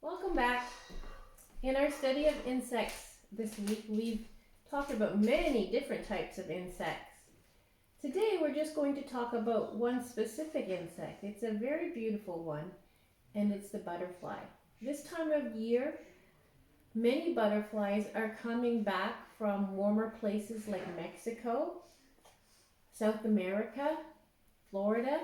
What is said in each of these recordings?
Welcome back. In our study of insects this week, we've talked about many different types of insects. Today, we're just going to talk about one specific insect. It's a very beautiful one, and it's the butterfly. This time of year, many butterflies are coming back from warmer places like Mexico, South America, Florida.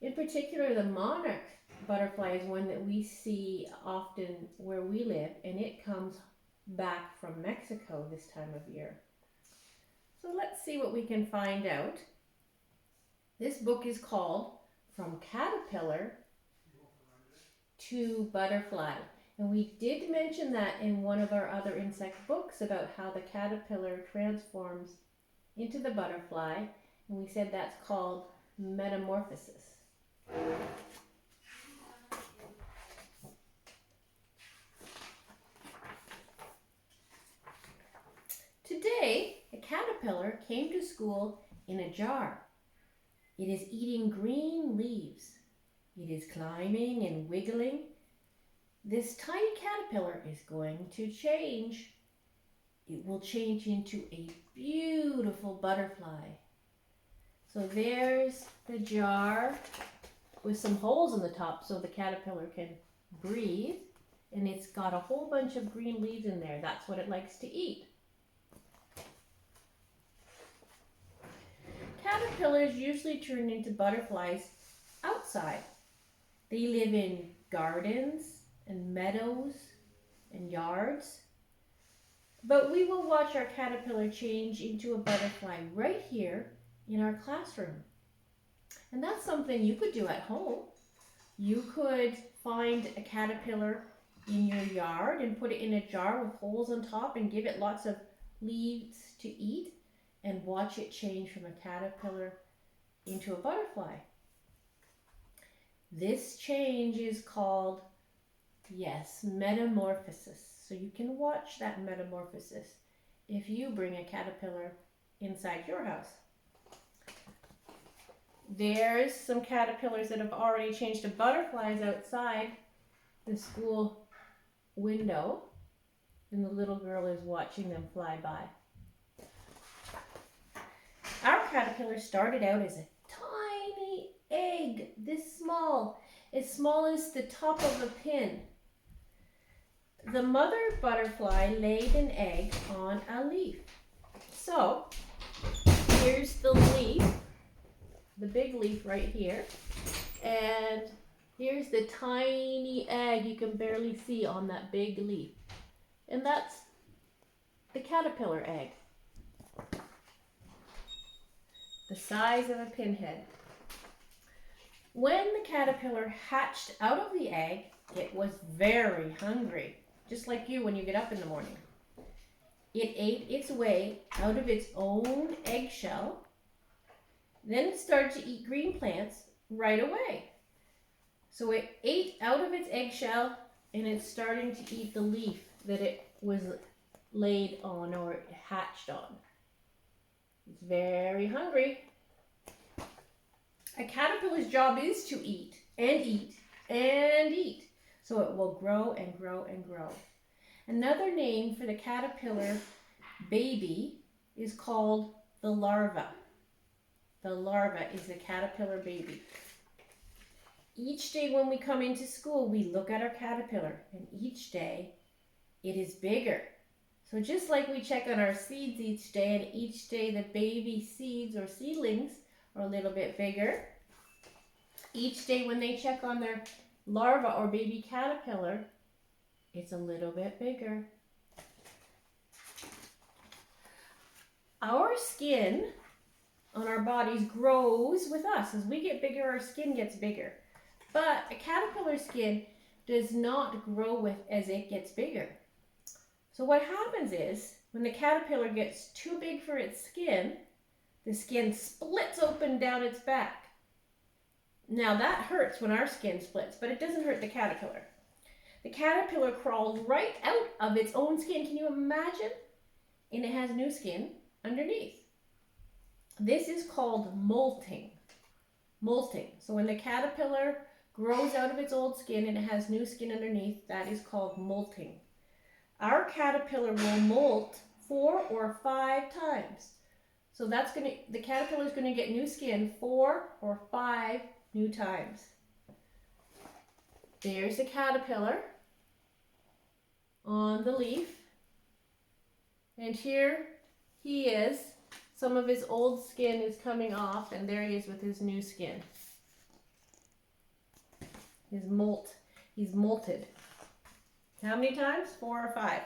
In particular, the monarch butterfly is one that we see often where we live, and it comes back from Mexico this time of year. So let's see what we can find out. This book is called From Caterpillar to Butterfly. And we did mention that in one of our other insect books about how the caterpillar transforms into the butterfly. And we said that's called metamorphosis. Today, a caterpillar came to school in a jar. It is eating green leaves. It is climbing and wiggling. This tiny caterpillar is going to change. It will change into a beautiful butterfly. So there's the jar with some holes in the top so the caterpillar can breathe. And it's got a whole bunch of green leaves in there. That's what it likes to eat. Caterpillars usually turn into butterflies outside. They live in gardens and meadows and yards. But we will watch our caterpillar change into a butterfly right here in our classroom. And that's something you could do at home. You could find a caterpillar in your yard and put it in a jar with holes on top and give it lots of leaves to eat and watch it change from a caterpillar into a butterfly. This change is called, metamorphosis. So you can watch that metamorphosis if you bring a caterpillar inside your house. There's some caterpillars that have already changed to butterflies outside the school window, and the little girl is watching them fly by. Our caterpillar started out as a tiny egg, this small, as small as the top of a pin. The mother butterfly laid an egg on a leaf. So, here's the leaf, the big leaf right here, and here's the tiny egg you can barely see on that big leaf. And that's the caterpillar egg. The size of a pinhead. When the caterpillar hatched out of the egg, it was very hungry, just like you when you get up in the morning. It ate its way out of its own eggshell. Then it started to eat green plants right away. So it ate out of its eggshell and it's starting to eat the leaf that it was laid on or hatched on. It's very hungry. A caterpillar's job is to eat and eat and eat. So it will grow and grow and grow. Another name for the caterpillar baby is called the larva. The larva is the caterpillar baby. Each day when we come into school, we look at our caterpillar, and each day it is bigger. So just like we check on our seeds each day, and each day the baby seeds or seedlings are a little bit bigger, each day when they check on their larva or baby caterpillar, it's a little bit bigger. Our skin on our bodies grows with us. As we get bigger, our skin gets bigger. But a caterpillar skin does not grow with as it gets bigger. So what happens is, when the caterpillar gets too big for its skin, the skin splits open down its back. Now that hurts when our skin splits, but it doesn't hurt the caterpillar. The caterpillar crawls right out of its own skin. Can you imagine? And it has new skin underneath. This is called molting. Molting. So when the caterpillar grows out of its old skin and it has new skin underneath. That is called molting. Our caterpillar will molt 4 or 5 times. So the caterpillar is going to get new skin 4 or 5 new times. There's the caterpillar on the leaf. And here he is. Some of his old skin is coming off, and there he is with his new skin. He's molted. How many times? 4 or 5.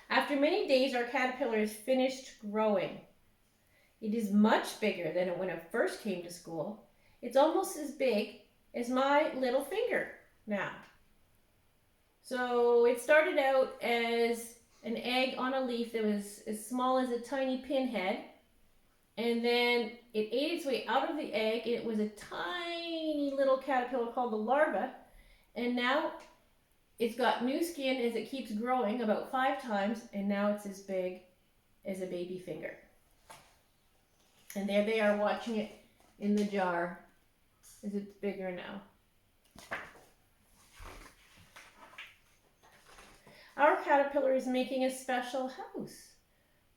After many days, our caterpillar is finished growing. It is much bigger than when it first came to school. It's almost as big as my little finger now. So it started out as an egg on a leaf that was as small as a tiny pinhead, and then it ate its way out of the egg, and it was a tiny little caterpillar called the larva, and now it's got new skin as it keeps growing about 5 times, and now it's as big as a baby finger. And there they are watching it in the jar as it's bigger now. Our caterpillar is making a special house.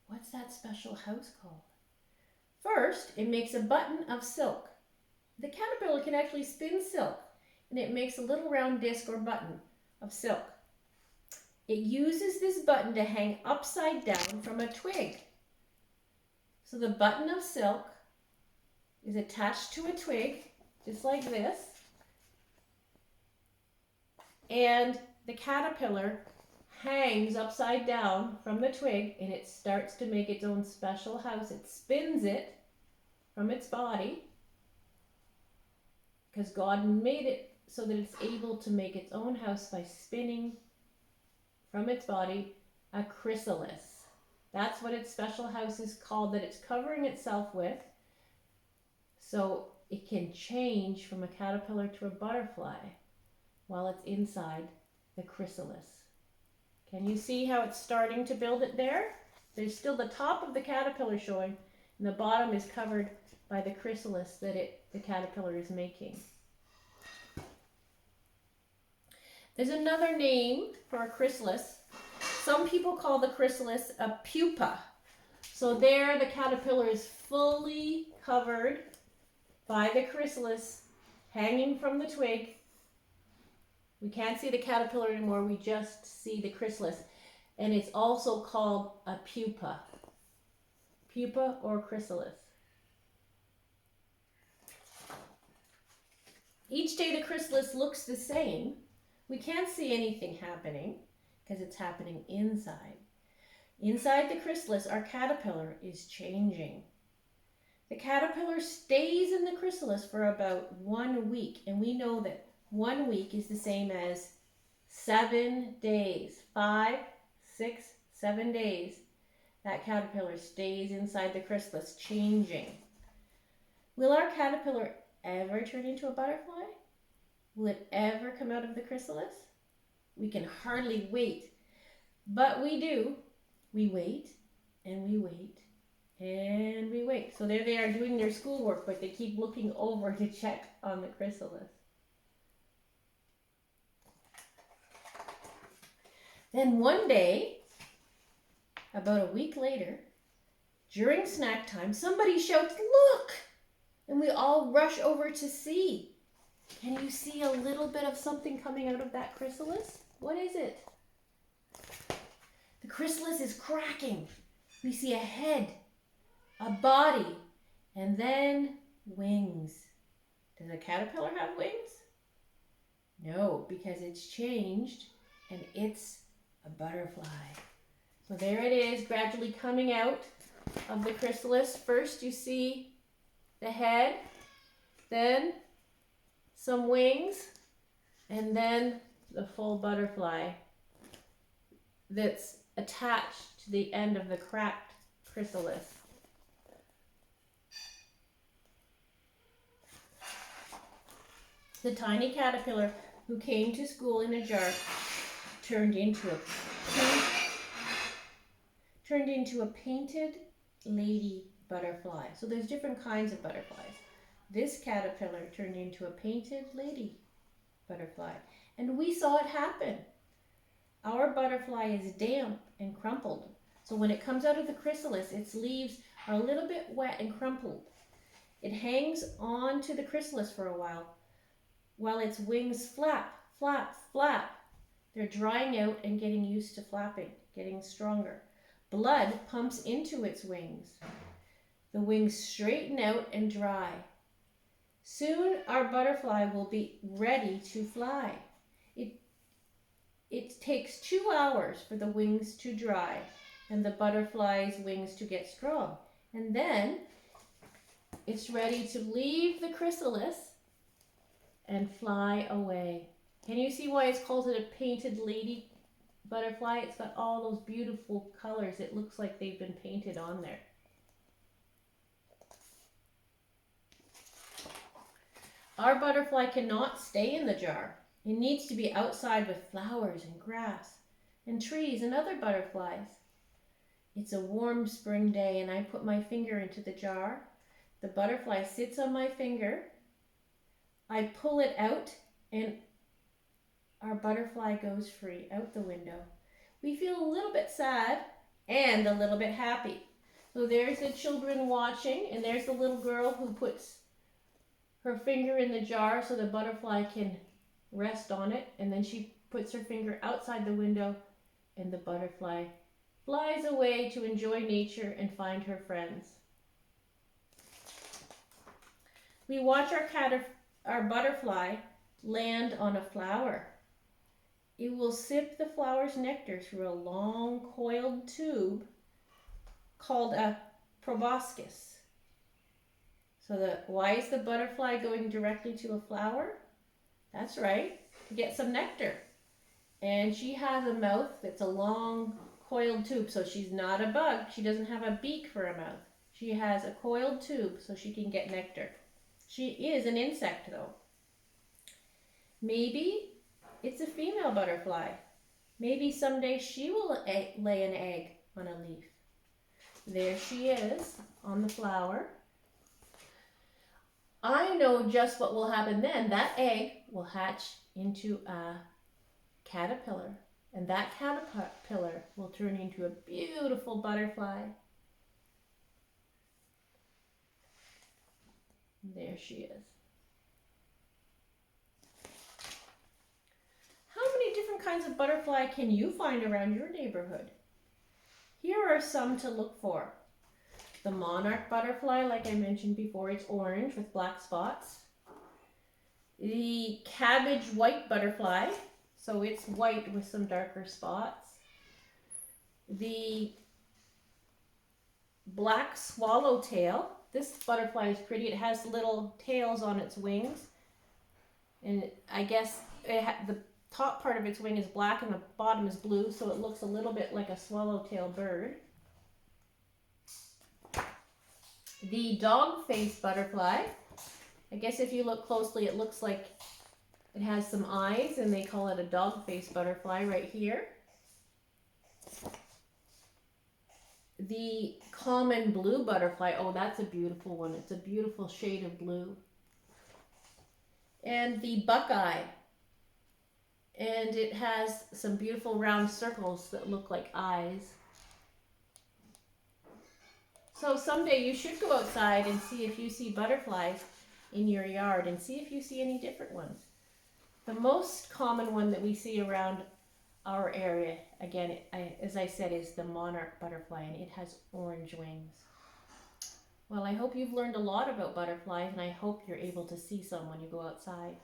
What's that special house called? First, it makes a button of silk. The caterpillar can actually spin silk, and it makes a little round disc or button of silk. It uses this button to hang upside down from a twig. So the button of silk is attached to a twig, just like this, and the caterpillar hangs upside down from the twig, and it starts to make its own special house. It spins it from its body because God made it so that it's able to make its own house by spinning from its body a chrysalis. That's what its special house is called, that it's covering itself with, so it can change from a caterpillar to a butterfly while it's inside the chrysalis. Can you see how it's starting to build it there? There's still the top of the caterpillar showing, and the bottom is covered by the chrysalis that the caterpillar is making. There's another name for a chrysalis. Some people call the chrysalis a pupa. So there the caterpillar is fully covered by the chrysalis hanging from the twig. We can't see the caterpillar anymore, we just see the chrysalis. And it's also called a pupa. Pupa or chrysalis. Each day the chrysalis looks the same. We can't see anything happening because it's happening inside. Inside the chrysalis, our caterpillar is changing. The caterpillar stays in the chrysalis for about 1 week, and we know that 1 week is the same as 7 days. 5, 6, 7 days. That caterpillar stays inside the chrysalis, changing. Will our caterpillar ever turn into a butterfly? Will it ever come out of the chrysalis? We can hardly wait. But we do. We wait, and we wait, and we wait. So there they are doing their schoolwork, but they keep looking over to check on the chrysalis. Then one day, about a week later, during snack time, somebody shouts, "Look!" And we all rush over to see. Can you see a little bit of something coming out of that chrysalis? What is it? The chrysalis is cracking. We see a head, a body, and then wings. Does a caterpillar have wings? No, because it's changed and it's a butterfly. So there it is, gradually coming out of the chrysalis. First you see the head, then some wings, and then the full butterfly that's attached to the end of the cracked chrysalis. The tiny caterpillar who came to school in a jar turned into a painted lady butterfly. So there's different kinds of butterflies. this caterpillar turned into a painted lady butterfly. And we saw it happen. Our butterfly is damp and crumpled. So when it comes out of the chrysalis, its leaves are a little bit wet and crumpled. It hangs on to the chrysalis for a while its wings flap, flap, flap. They're drying out and getting used to flapping, getting stronger. Blood pumps into its wings. The wings straighten out and dry. Soon our butterfly will be ready to fly. It takes 2 hours for the wings to dry and the butterfly's wings to get strong. And then it's ready to leave the chrysalis and fly away. Can you see why it's called a painted lady butterfly? It's got all those beautiful colors. It looks like they've been painted on there. Our butterfly cannot stay in the jar. It needs to be outside with flowers and grass and trees and other butterflies. It's a warm spring day and I put my finger into the jar. The butterfly sits on my finger. I pull it out and our butterfly goes free out the window. We feel a little bit sad and a little bit happy. So there's the children watching and there's the little girl who puts her finger in the jar so the butterfly can rest on it, and then she puts her finger outside the window and the butterfly flies away to enjoy nature and find her friends. We watch our butterfly land on a flower. It will sip the flower's nectar through a long coiled tube called a proboscis. So why is the butterfly going directly to a flower? That's right, to get some nectar. And she has a mouth that's a long coiled tube, so she's not a bug. She doesn't have a beak for a mouth. She has a coiled tube so she can get nectar. She is an insect though. Maybe it's a female butterfly. Maybe someday she will lay an egg on a leaf. There she is on the flower. I know just what will happen then. That egg will hatch into a caterpillar, and that caterpillar will turn into a beautiful butterfly. There she is. How many different kinds of butterfly can you find around your neighborhood? Here are some to look for. The monarch butterfly, like I mentioned before, it's orange with black spots. The cabbage white butterfly, so it's white with some darker spots. The black swallowtail, this butterfly is pretty. It has little tails on its wings. And I guess the top part of its wing is black and the bottom is blue, so it looks a little bit like a swallowtail bird. The dog-faced butterfly, I guess if you look closely, it looks like it has some eyes, and they call it a dog-faced butterfly right here. The common blue butterfly, oh, that's a beautiful one. It's a beautiful shade of blue. And the buckeye, and it has some beautiful round circles that look like eyes. So someday you should go outside and see if you see butterflies in your yard and see if you see any different ones. The most common one that we see around our area, again, as I said, is the monarch butterfly, and it has orange wings. Well, I hope you've learned a lot about butterflies, and I hope you're able to see some when you go outside.